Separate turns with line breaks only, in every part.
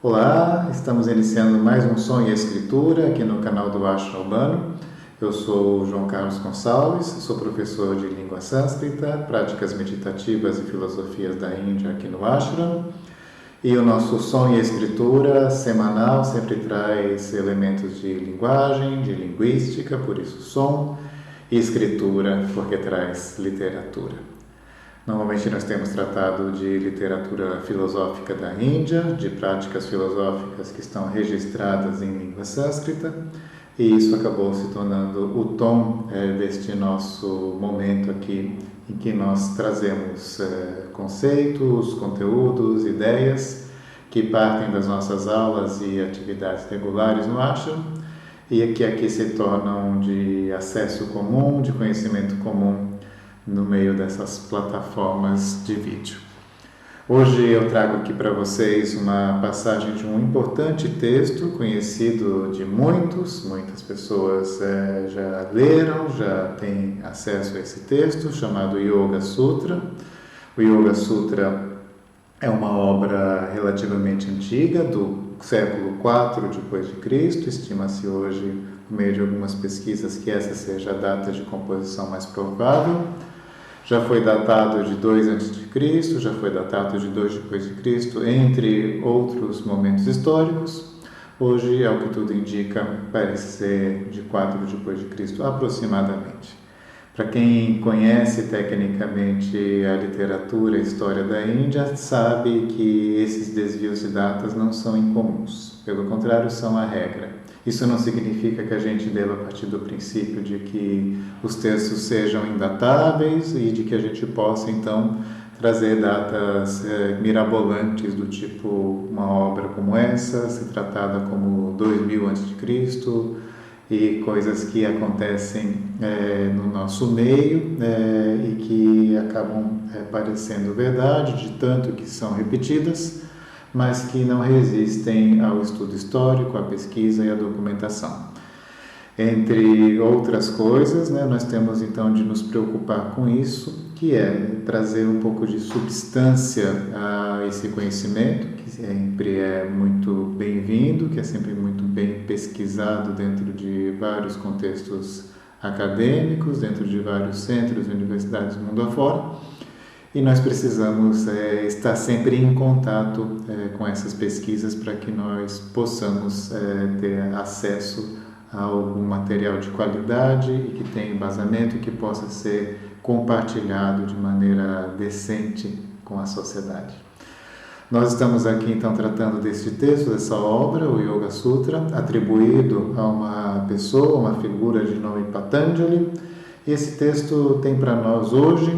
Olá, estamos iniciando mais um Som e Escritura aqui no canal do Ashram Urbano. Eu sou o João Carlos Gonçalves, sou professor de língua sânscrita, práticas meditativas e filosofias da Índia aqui no Ashram. E o nosso Som e Escritura semanal sempre traz elementos de linguagem, de linguística, por isso som, e escritura, porque traz literatura. Normalmente nós temos tratado de literatura filosófica da Índia, de práticas filosóficas que estão registradas em língua sânscrita, e isso acabou se tornando o tom deste nosso momento aqui, em que nós trazemos conceitos, conteúdos, ideias que partem das nossas aulas e atividades regulares no ashram e que aqui se tornam de acesso comum, de conhecimento comum no meio dessas plataformas de vídeo. Hoje eu trago aqui para vocês uma passagem de um importante texto conhecido de muitas pessoas já leram, já têm acesso a esse texto, chamado Yoga Sutra. O Yoga Sutra é uma obra relativamente antiga, do século IV depois de Cristo. Estima-se hoje, por meio de algumas pesquisas, que essa seja a data de composição mais provável. Já foi datado de 2 a.C., já foi datado de 2 depois de Cristo, entre outros momentos históricos. Hoje, ao que tudo indica, parece ser de 4 depois de Cristo, aproximadamente. Para quem conhece tecnicamente a literatura e a história da Índia, sabe que esses desvios de datas não são incomuns. Pelo contrário, são a regra. Isso não significa que a gente deva partir do princípio de que os textos sejam indatáveis e de que a gente possa, então, trazer datas mirabolantes do tipo uma obra como essa, se tratada como 2000 a.C., e coisas que acontecem no nosso meio e que acabam parecendo verdade, de tanto que são repetidas, mas que não resistem ao estudo histórico, à pesquisa e à documentação. Entre outras coisas, nós temos então de nos preocupar com isso, que é trazer um pouco de substância a esse conhecimento, que sempre é muito bem-vindo, que é sempre muito bem pesquisado dentro de vários contextos acadêmicos, dentro de vários centros e universidades do mundo afora. E nós precisamos estar sempre em contato com essas pesquisas para que nós possamos ter acesso a algum material de qualidade e que tenha embasamento e que possa ser compartilhado de maneira decente com a sociedade. Nós estamos aqui então tratando deste texto, dessa obra, o Yoga Sutra, atribuído a uma pessoa, uma figura de nome Patanjali. E esse texto tem para nós hoje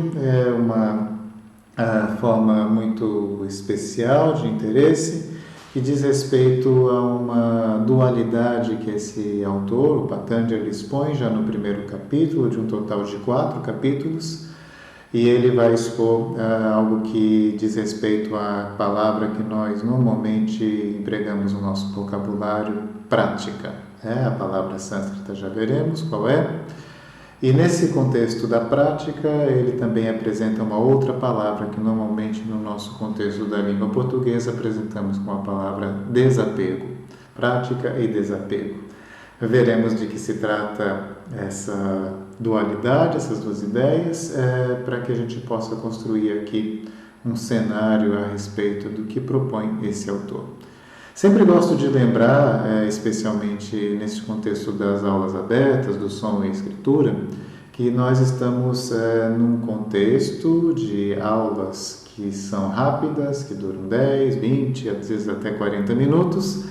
uma forma muito especial de interesse, que diz respeito a uma dualidade que esse autor, o Patanjali, expõe já no primeiro capítulo, de um total de 4 capítulos, e ele vai expor algo que diz respeito à palavra que nós normalmente empregamos no nosso vocabulário, prática. A palavra sânscrita já veremos qual é. E nesse contexto da prática, ele também apresenta uma outra palavra que normalmente no nosso contexto da língua portuguesa apresentamos com a palavra desapego. Prática e desapego. Veremos de que se trata essa dualidade, essas duas ideias, para que a gente possa construir aqui um cenário a respeito do que propõe esse autor. Sempre gosto de lembrar, especialmente nesse contexto das aulas abertas, do som e escritura, que nós estamos num contexto de aulas que são rápidas, que duram 10, 20, às vezes até 40 minutos,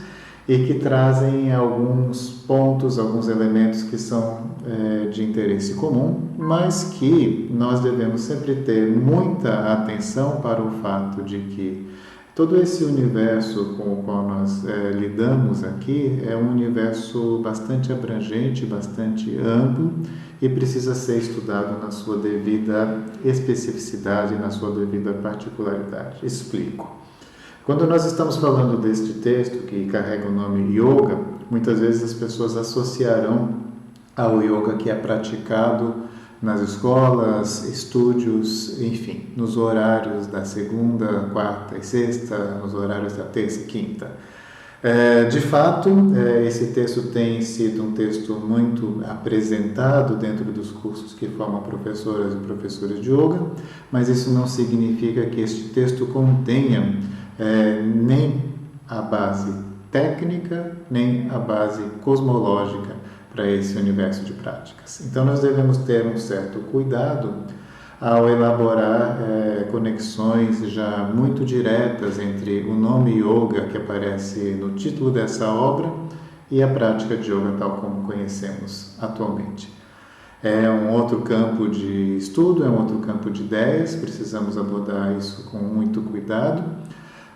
e que trazem alguns pontos, alguns elementos que são de interesse comum, mas que nós devemos sempre ter muita atenção para o fato de que todo esse universo com o qual nós lidamos aqui é um universo bastante abrangente, bastante amplo e precisa ser estudado na sua devida especificidade, na sua devida particularidade. Explico. Quando nós estamos falando deste texto que carrega o nome Yoga, muitas vezes as pessoas associarão ao yoga que é praticado nas escolas, estúdios, enfim, nos horários da segunda, quarta e sexta, nos horários da terça e quinta. De fato, esse texto tem sido um texto muito apresentado dentro dos cursos que formam professoras e professores de yoga, mas isso não significa que este texto contenha nem a base técnica, nem a base cosmológica para esse universo de práticas. Então, nós devemos ter um certo cuidado ao elaborar conexões já muito diretas entre o nome yoga que aparece no título dessa obra e a prática de yoga tal como conhecemos atualmente. É um outro campo de estudo, é um outro campo de ideias, precisamos abordar isso com muito cuidado,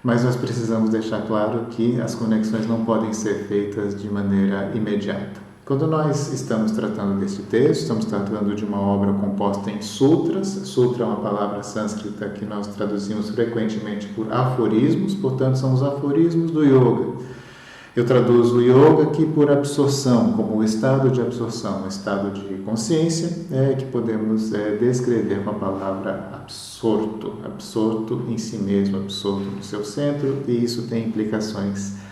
mas nós precisamos deixar claro que as conexões não podem ser feitas de maneira imediata. Quando nós estamos tratando deste texto, estamos tratando de uma obra composta em sutras. Sutra é uma palavra sânscrita que nós traduzimos frequentemente por aforismos, portanto, são os aforismos do yoga. Eu traduzo o yoga aqui por absorção, como o estado de absorção, o estado de consciência, que podemos descrever com a palavra absorto, absorto em si mesmo, absorto no seu centro, e isso tem implicações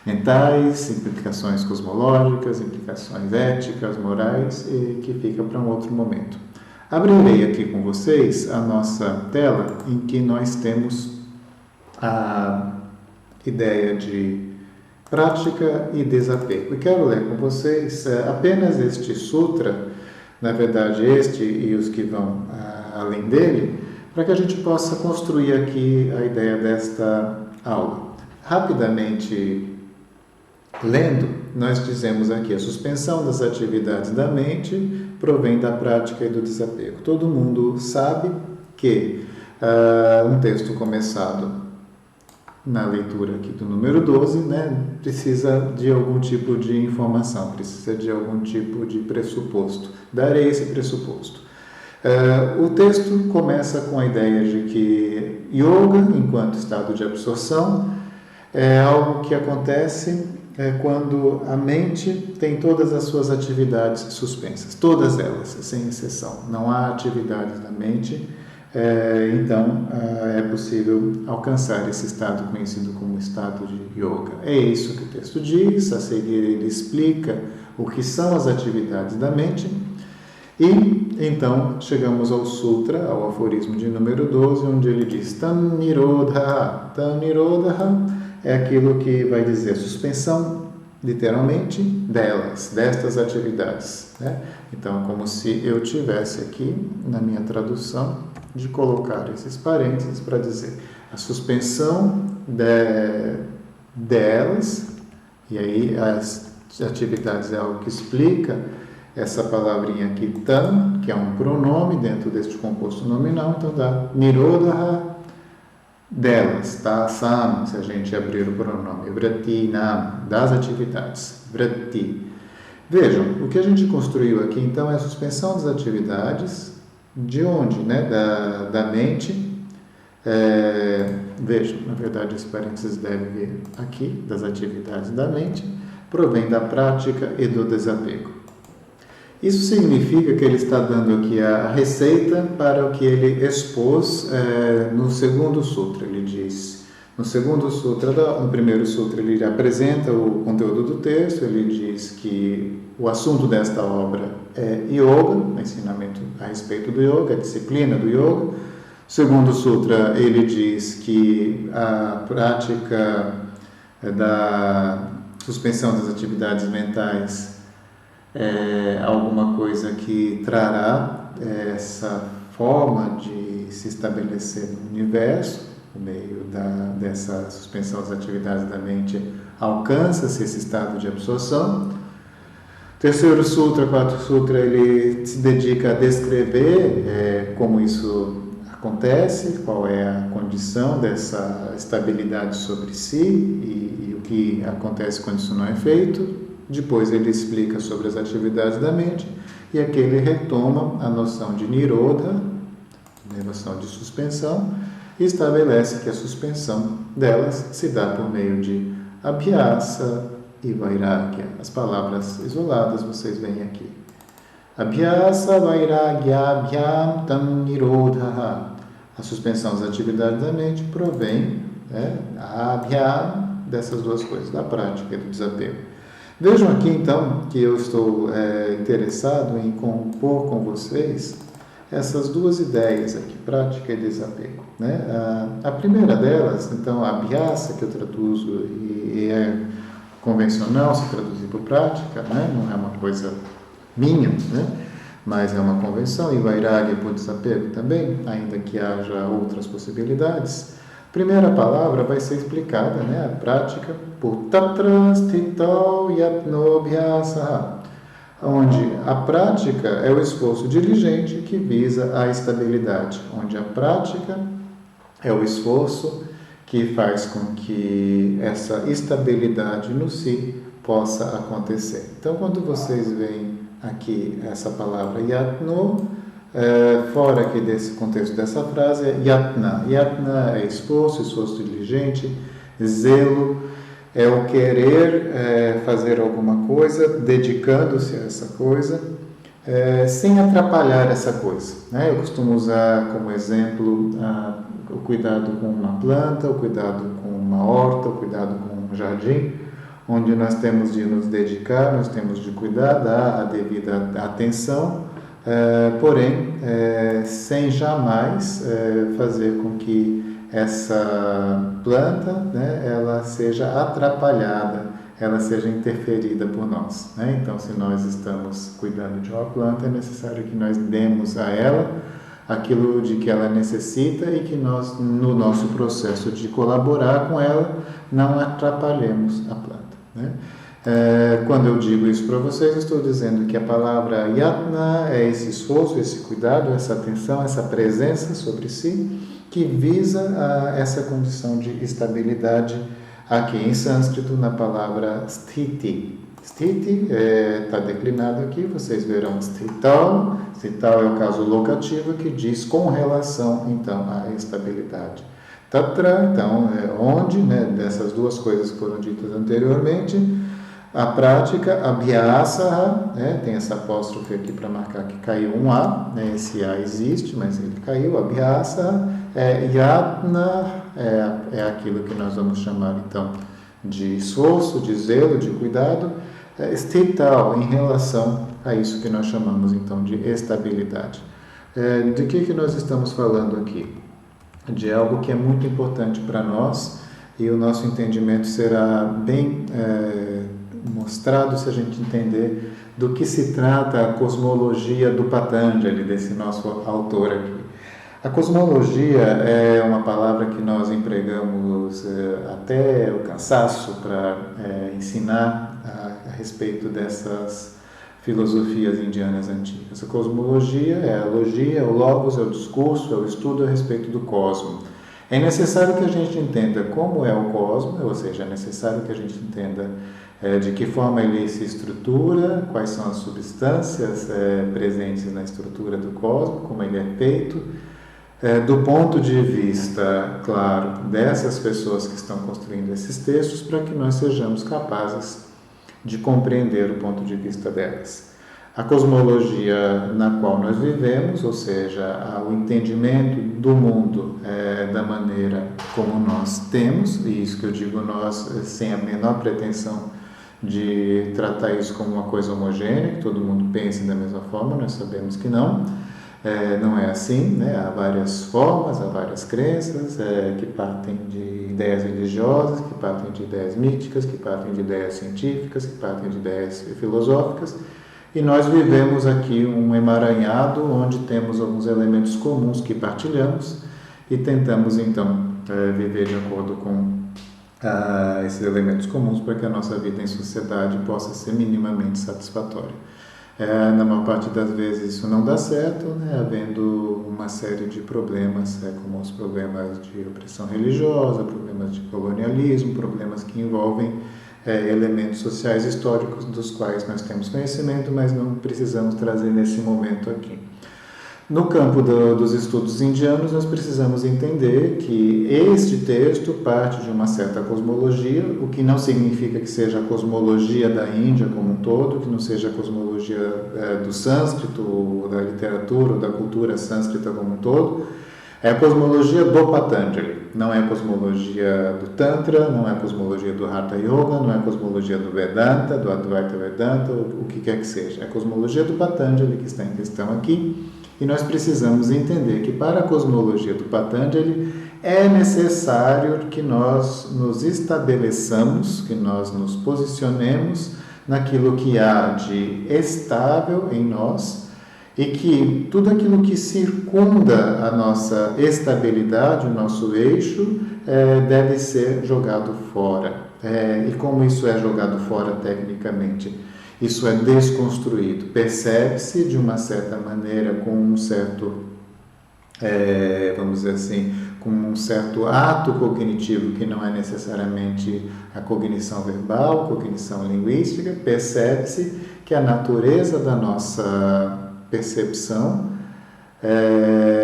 mentais, implicações cosmológicas, implicações éticas, morais, que fica para um outro momento. Abrirei aqui com vocês a nossa tela em que nós temos a ideia de prática e desapego. E quero ler com vocês apenas este sutra, na verdade este e os que vão além dele, para que a gente possa construir aqui a ideia desta aula. Rapidamente lendo, nós dizemos aqui: a suspensão das atividades da mente provém da prática e do desapego. Todo mundo sabe que um texto começado na leitura aqui do número 12, precisa de algum tipo de informação, precisa de algum tipo de pressuposto. Darei esse pressuposto. O texto começa com a ideia de que yoga, enquanto estado de absorção, é algo que acontece quando a mente tem todas as suas atividades suspensas, todas elas, sem exceção. Não há atividades da mente, então é possível alcançar esse estado conhecido como estado de yoga. É isso que o texto diz. A seguir ele explica o que são as atividades da mente e então chegamos ao sutra, ao aforismo de número 12, onde ele diz: Tam nirodha. Tam nirodha é aquilo que vai dizer suspensão, literalmente, destas atividades. Então, como se eu tivesse aqui, na minha tradução, de colocar esses parênteses para dizer a suspensão delas, e aí as atividades é algo que explica essa palavrinha aqui, tam, que é um pronome dentro deste composto nominal, então dá nirodha, delas, tá? Sam, se a gente abrir o pronome, vrati, nam, das atividades, vrati. Vejam, o que a gente construiu aqui, então, é a suspensão das atividades, de onde? Da mente. Vejam, na verdade, esse parênteses deve vir aqui, das atividades da mente, provém da prática e do desapego. Isso significa que ele está dando aqui a receita para o que ele expôs no segundo sutra. Ele diz, no segundo sutra, no primeiro sutra, ele apresenta o conteúdo do texto, ele diz que o assunto desta obra é yoga, ensinamento a respeito do yoga, a disciplina do yoga. No segundo sutra, ele diz que a prática da suspensão das atividades mentais é alguma coisa que trará essa forma de se estabelecer no universo, por meio dessa suspensão das atividades da mente, alcança-se esse estado de absorção. Terceiro sutra, quarto sutra, ele se dedica a descrever como isso acontece, qual é a condição dessa estabilidade sobre si e o que acontece quando isso não é feito. Depois ele explica sobre as atividades da mente e aqui ele retoma a noção de nirodha, a noção de suspensão, e estabelece que a suspensão delas se dá por meio de abhyasa e vairagya. As palavras isoladas vocês veem aqui. Abhyasa vairagyabhyam tam nirodha. A suspensão das atividades da mente provém, abhyam, dessas duas coisas, da prática e do desapego. Vejam aqui então que eu estou interessado em compor com vocês essas duas ideias aqui, prática e desapego. Né? A primeira delas, então, a abhyasa, que eu traduzo e é convencional se traduzir por prática, né? Não é uma coisa minha, né? Mas é uma convenção, e vairagya por desapego também, ainda que haja outras possibilidades. A primeira palavra vai ser explicada, né? A prática, por tatra stitau yatnobhyasa, onde a prática é o esforço diligente que visa a estabilidade, onde a prática é o esforço que faz com que essa estabilidade no si possa acontecer. Então, quando vocês veem aqui essa palavra yatno, fora aqui desse contexto dessa frase, é yatna. Yatna é esforço, esforço diligente, zelo, é o querer fazer alguma coisa, dedicando-se a essa coisa, sem atrapalhar essa coisa. Né? Eu costumo usar como exemplo o cuidado com uma planta, o cuidado com uma horta, o cuidado com um jardim, onde nós temos de nos dedicar, nós temos de cuidar, dar a devida atenção, porém, sem jamais fazer com que essa planta, né, ela seja atrapalhada, ela seja interferida por nós. Né? Então, se nós estamos cuidando de uma planta, é necessário que nós demos a ela aquilo de que ela necessita e que nós, no nosso processo de colaborar com ela, não atrapalhemos a planta. Né? Quando eu digo isso para vocês, eu estou dizendo que a palavra yatna é esse esforço, esse cuidado, essa atenção, essa presença sobre si, que visa essa condição de estabilidade aqui em sânscrito na palavra sthiti. Sthiti está declinado aqui, vocês verão sthital. Sthital é o caso locativo que diz com relação então à estabilidade. Tatra, então, onde, né, dessas duas coisas que foram ditas anteriormente, a prática, abhyasa, né, tem essa apóstrofe aqui para marcar que caiu um A, né, esse A existe, mas ele caiu, abhyasa, yatna, é aquilo que nós vamos chamar então de esforço, de zelo, de cuidado, sthital, em relação a isso que nós chamamos então de estabilidade. De que nós estamos falando aqui? De algo que é muito importante para nós e o nosso entendimento será bem mostrado se a gente entender do que se trata a cosmologia do Patanjali, desse nosso autor aqui. A cosmologia é uma palavra que nós empregamos até o cansaço para ensinar a respeito dessas filosofias indianas antigas. A cosmologia é a logia, é o logos, é o discurso, é o estudo a respeito do cosmo. É necessário que a gente entenda como é o cosmo, ou seja, é necessário que a gente entenda de que forma ele se estrutura, quais são as substâncias presentes na estrutura do cosmo, como ele é feito, do ponto de vista, claro, dessas pessoas que estão construindo esses textos, para que nós sejamos capazes de compreender o ponto de vista delas. A cosmologia na qual nós vivemos, ou seja, o entendimento do mundo da maneira como nós temos, e isso que eu digo nós sem a menor pretensão de tratar isso como uma coisa homogênea, que todo mundo pense da mesma forma, nós sabemos que não. Não é assim, né? Há várias formas, há várias crenças que partem de ideias religiosas, que partem de ideias míticas, que partem de ideias científicas, que partem de ideias filosóficas, e nós vivemos aqui um emaranhado onde temos alguns elementos comuns que partilhamos e tentamos então viver de acordo com esses elementos comuns para que a nossa vida em sociedade possa ser minimamente satisfatória. Na maior parte das vezes isso não dá certo, né? Havendo uma série de problemas, como os problemas de opressão religiosa, problemas de colonialismo, problemas que envolvem elementos sociais históricos dos quais nós temos conhecimento, mas não precisamos trazer nesse momento aqui. No campo dos estudos indianos, nós precisamos entender que este texto parte de uma certa cosmologia, o que não significa que seja a cosmologia da Índia como um todo, que não seja a cosmologia do sânscrito, ou da literatura, ou da cultura sânscrita como um todo. É a cosmologia do Patanjali, não é a cosmologia do Tantra, não é a cosmologia do Hatha Yoga, não é a cosmologia do Vedanta, do Advaita Vedanta, o que quer que seja. É a cosmologia do Patanjali que está em questão aqui. E nós precisamos entender que para a cosmologia do Patanjali é necessário que nós nos estabeleçamos, que nós nos posicionemos naquilo que há de estável em nós e que tudo aquilo que circunda a nossa estabilidade, o nosso eixo, deve ser jogado fora. E como isso é jogado fora tecnicamente? Isso é desconstruído, percebe-se de uma certa maneira com um certo, vamos dizer assim, com um certo ato cognitivo que não é necessariamente a cognição verbal, cognição linguística, percebe-se que a natureza da nossa percepção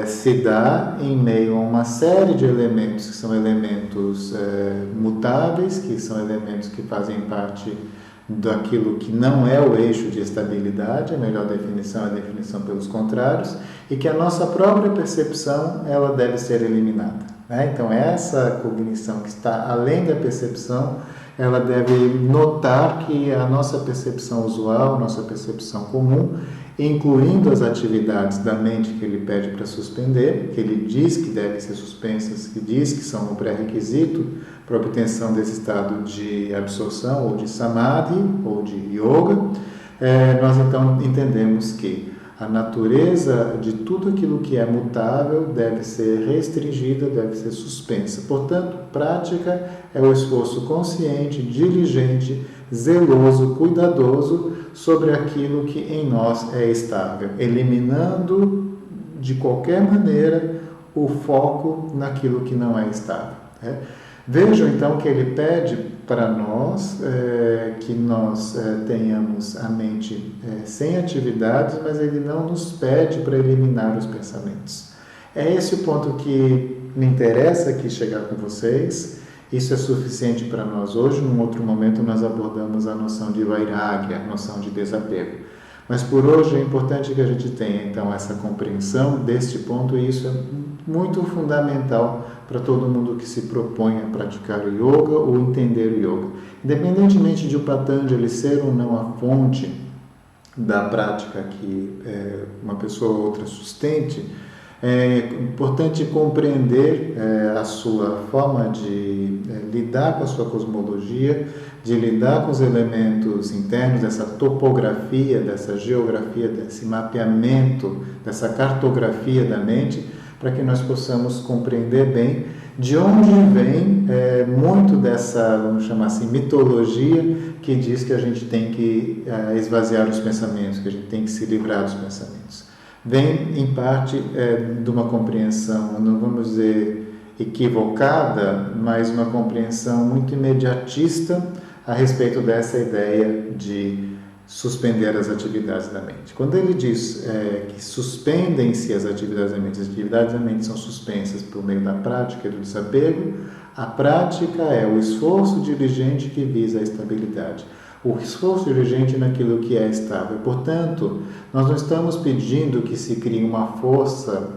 se dá em meio a uma série de elementos que são elementos mutáveis, que são elementos que fazem parte daquilo que não é o eixo de estabilidade, a melhor definição é a definição pelos contrários, e que a nossa própria percepção ela deve ser eliminada, né? Então essa cognição que está além da percepção, ela deve notar que a nossa percepção usual, a nossa percepção comum, incluindo as atividades da mente que ele pede para suspender, que ele diz que devem ser suspensas, que diz que são um pré-requisito para a obtenção desse estado de absorção, ou de samadhi, ou de yoga, nós então entendemos que a natureza de tudo aquilo que é mutável deve ser restringida, deve ser suspensa. Portanto, prática é o esforço consciente, diligente, zeloso, cuidadoso sobre aquilo que em nós é estável, eliminando de qualquer maneira o foco naquilo que não é estável. Vejam então que ele pede para nós que nós tenhamos a mente sem atividades, mas ele não nos pede para eliminar os pensamentos. É esse o ponto que me interessa aqui chegar com vocês. Isso é suficiente para nós hoje. Num outro momento nós abordamos a noção de vairagya, a noção de desapego. Mas por hoje é importante que a gente tenha então essa compreensão deste ponto, e isso é muito fundamental para todo mundo que se propõe a praticar o yoga ou entender o yoga. Independentemente de o Patanjali ser ou não a fonte da prática que uma pessoa ou outra sustente, é importante compreender a sua forma de lidar com a sua cosmologia, de lidar com os elementos internos, dessa topografia, dessa geografia, desse mapeamento, dessa cartografia da mente, para que nós possamos compreender bem de onde vem muito dessa, vamos chamar assim, mitologia que diz que a gente tem que esvaziar os pensamentos, que a gente tem que se livrar dos pensamentos. Vem, em parte, de uma compreensão, não vamos dizer equivocada, mas uma compreensão muito imediatista a respeito dessa ideia de suspender as atividades da mente. Quando ele diz que suspendem-se as atividades da mente são suspensas por meio da prática e do desapego, a prática é o esforço diligente que visa a estabilidade. O esforço diligente naquilo que é estável. Portanto, nós não estamos pedindo que se crie uma força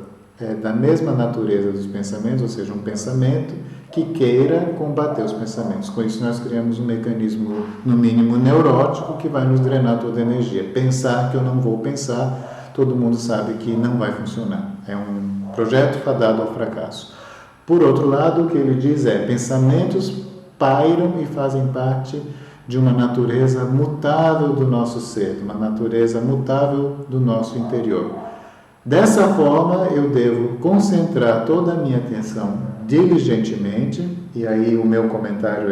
da mesma natureza dos pensamentos, ou seja, um pensamento que queira combater os pensamentos. Com isso, nós criamos um mecanismo, no mínimo, neurótico, que vai nos drenar toda a energia. Pensar que eu não vou pensar, todo mundo sabe que não vai funcionar. É um projeto fadado ao fracasso. Por outro lado, o que ele diz pensamentos pairam e fazem parte de uma natureza mutável do nosso ser, uma natureza mutável do nosso interior. Dessa forma, eu devo concentrar toda a minha atenção diligentemente, e aí o meu comentário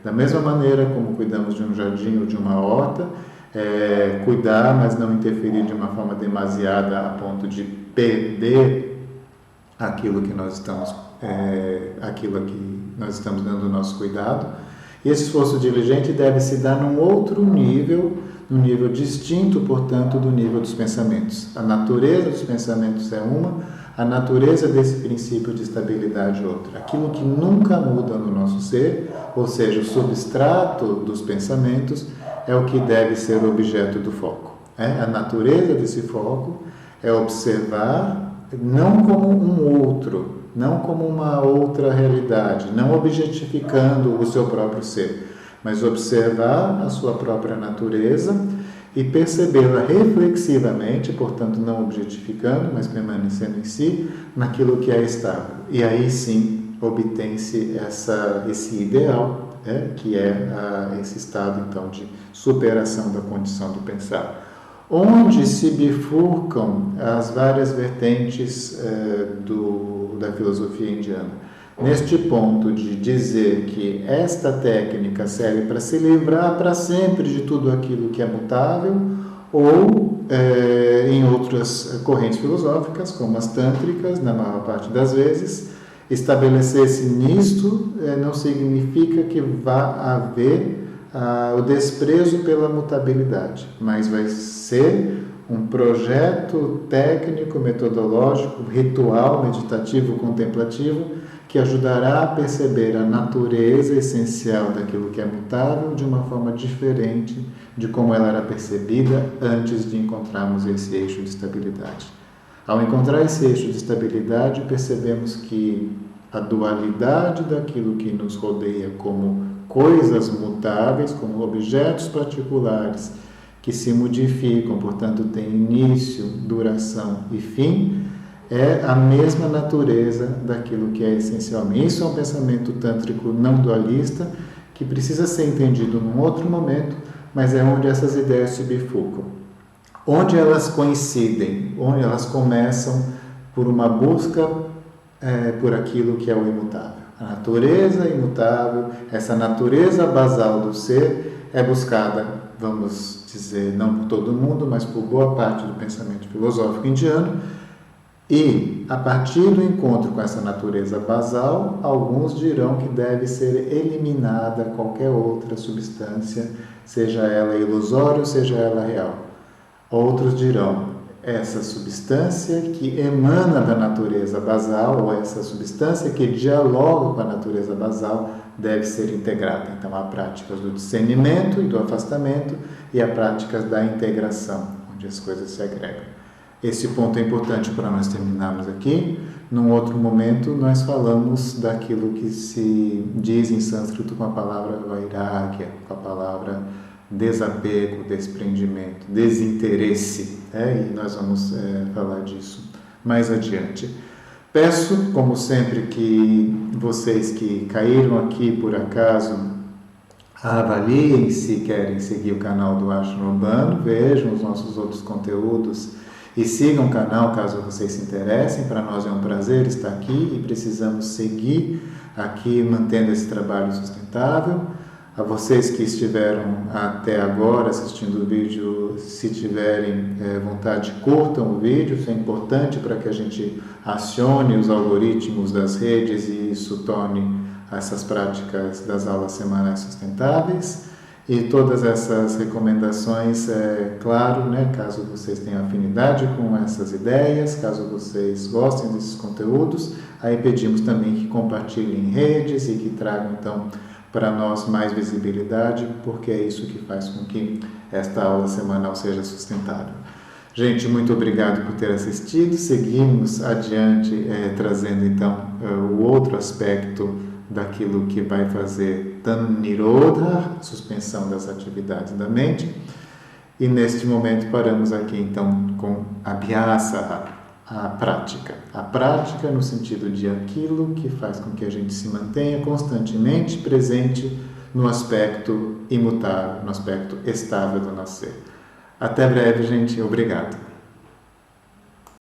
da mesma maneira como cuidamos de um jardim ou de uma horta, cuidar, mas não interferir de uma forma demasiada a ponto de perder aquilo que nós estamos dando o nosso cuidado. E esse esforço diligente deve se dar num outro nível, num nível distinto, portanto, do nível dos pensamentos. A natureza dos pensamentos é uma, a natureza desse princípio de estabilidade é outra. Aquilo que nunca muda no nosso ser, ou seja, o substrato dos pensamentos, é o que deve ser o objeto do foco. A natureza desse foco é observar não como um outro, não como uma outra realidade, não objetificando o seu próprio ser, mas observar a sua própria natureza e percebê-la reflexivamente, portanto não objetificando, mas permanecendo em si, naquilo que é estável. E aí sim obtém-se esse ideal, que é esse estado então de superação da condição do pensar, onde se bifurcam as várias vertentes da filosofia indiana. Neste ponto de dizer que esta técnica serve para se livrar para sempre de tudo aquilo que é mutável, ou em outras correntes filosóficas, como as tântricas, na maior parte das vezes, estabelecer-se nisto não significa que vá haver o desprezo pela mutabilidade, mas vai ser um projeto técnico, metodológico, ritual, meditativo, contemplativo, que ajudará a perceber a natureza essencial daquilo que é mutável de uma forma diferente de como ela era percebida antes de encontrarmos esse eixo de estabilidade. Ao encontrar esse eixo de estabilidade, percebemos que a dualidade daquilo que nos rodeia como coisas mutáveis, como objetos particulares que se modificam, portanto, têm início, duração e fim, é a mesma natureza daquilo que é essencialmente. Isso é um pensamento tântrico não dualista que precisa ser entendido num outro momento, mas é onde essas ideias se bifurcam. Onde elas coincidem, onde elas começam por uma busca por aquilo que é o imutável. A natureza imutável, essa natureza basal do ser é buscada, vamos dizer, não por todo mundo, mas por boa parte do pensamento filosófico indiano. E, a partir do encontro com essa natureza basal, alguns dirão que deve ser eliminada qualquer outra substância, seja ela ilusória ou seja ela real. Outros dirão, essa substância que emana da natureza basal, ou essa substância que dialoga com a natureza basal, deve ser integrada. Então, há práticas do discernimento e do afastamento e há práticas da integração, onde as coisas se agregam. Esse ponto é importante para nós terminarmos aqui. Num outro momento, nós falamos daquilo que se diz em sânscrito com a palavra vairagya, com a palavra desapego, desprendimento, desinteresse, e nós vamos falar disso mais adiante. Peço, como sempre, que vocês que caíram aqui por acaso avaliem se querem seguir o canal do Ashram Urbano, vejam os nossos outros conteúdos e sigam o canal caso vocês se interessem. Para nós é um prazer estar aqui e precisamos seguir aqui mantendo esse trabalho sustentável. A vocês que estiveram até agora assistindo o vídeo, se tiverem vontade, curtam o vídeo. Isso é importante para que a gente acione os algoritmos das redes e isso torne essas práticas das aulas semanais sustentáveis. E todas essas recomendações, claro, caso vocês tenham afinidade com essas ideias, caso vocês gostem desses conteúdos, aí pedimos também que compartilhem em redes e que tragam, então, para nós mais visibilidade, porque é isso que faz com que esta aula semanal seja sustentável. Gente, muito obrigado por ter assistido. Seguimos adiante, trazendo, então, o outro aspecto daquilo que vai fazer Tannirodha, suspensão das atividades da mente. E neste momento paramos aqui então com Abhyasa, a prática no sentido de aquilo que faz com que a gente se mantenha constantemente presente no aspecto imutável, no aspecto estável do nosso ser. Até breve, gente. Obrigado.